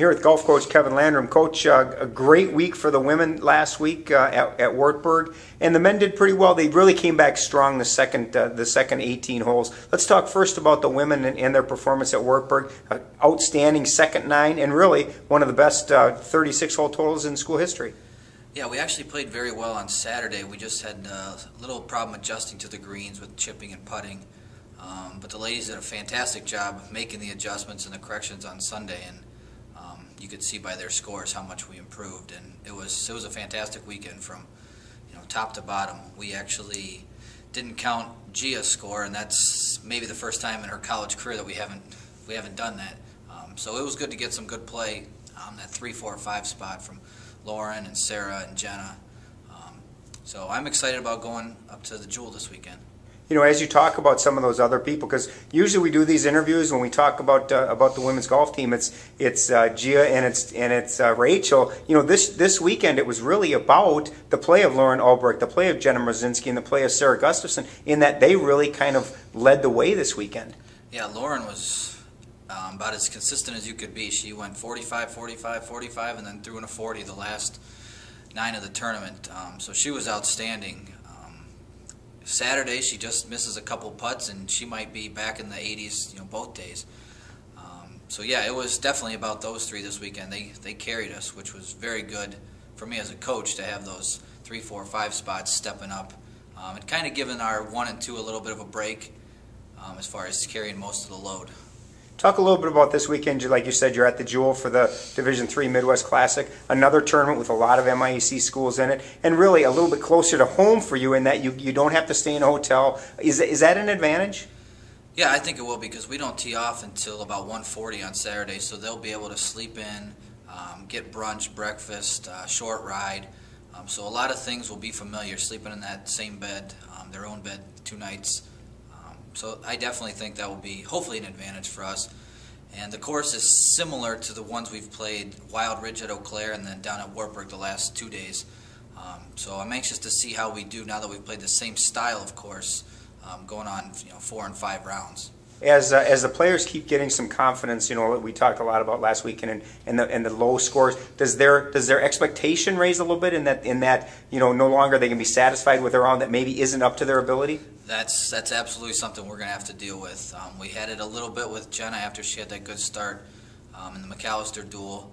Here with golf coach Kevin Landrum. Coach, a great week for the women last week at Wartburg, and the men did pretty well. They really came back strong the second 18 holes. Let's talk first about the women and their performance at Wartburg. Outstanding second nine, and really one of the best 36-hole totals in school history. Yeah, we actually played very well on Saturday. We just had a little problem adjusting to the greens with chipping and putting. But the ladies did a fantastic job of making the adjustments and the corrections on Sunday, and you could see by their scores how much we improved. And it was a fantastic weekend from top to bottom. We actually didn't count Gia's score, and that's maybe the first time in her college career that we haven't done that. So it was good to get some good play on that 3, 4, 5 spot from Lauren and Sarah and Jenna. So I'm excited about going up to the Jewel this weekend. As you talk about some of those other people, because usually we do these interviews when we talk about the women's golf team, it's Gia and it's Rachel. This weekend it was really about the play of Lauren Alberg, the play of Jenna Mrozinski, and the play of Sarah Gustafson, in that they really kind of led the way this weekend. Yeah, Lauren was about as consistent as you could be. She went 45, 45, 45, and then threw in a 40 the last 9 of the tournament. So she was outstanding. Saturday she just misses a couple putts and she might be back in the 80s, both days. So yeah, it was definitely about those three this weekend. They carried us, which was very good for me as a coach to have those 3, 4, 5 spots stepping up. It kind of given our 1 and 2 a little bit of a break as far as carrying most of the load. Talk a little bit about this weekend. Like you said, you're at the Jewel for the Division III Midwest Classic, another tournament with a lot of MIAC schools in it, and really a little bit closer to home for you in that you don't have to stay in a hotel. Is that an advantage? Yeah, I think it will, because we don't tee off until about 1:40 on Saturday, so they'll be able to sleep in, get brunch, breakfast, short ride. So a lot of things will be familiar, sleeping in that same bed, their own bed 2 nights. So I definitely think that will be hopefully an advantage for us. And the course is similar to the ones we've played, Wild Ridge at Eau Claire and then down at Wartburg the last 2 days. So I'm anxious to see how we do now that we've played the same style of course, going on 4 and 5 rounds. As the players keep getting some confidence, we talked a lot about last weekend and the low scores. Does their expectation raise a little bit in that no longer they can be satisfied with a round that maybe isn't up to their ability? That's absolutely something we're going to have to deal with. We had it a little bit with Jenna after she had that good start in the McAllister duel,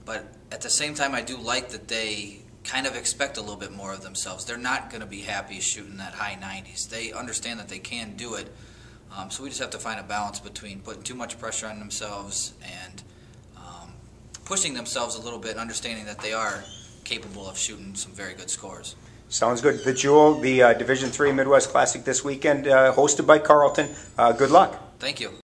but at the same time I do like that they kind of expect a little bit more of themselves. They're not going to be happy shooting that high 90s. They understand that they can do it. So we just have to find a balance between putting too much pressure on themselves and pushing themselves a little bit, understanding that they are capable of shooting some very good scores. Sounds good. The Jewel, the Division III Midwest Classic this weekend, hosted by Carleton. Good luck. Thank you.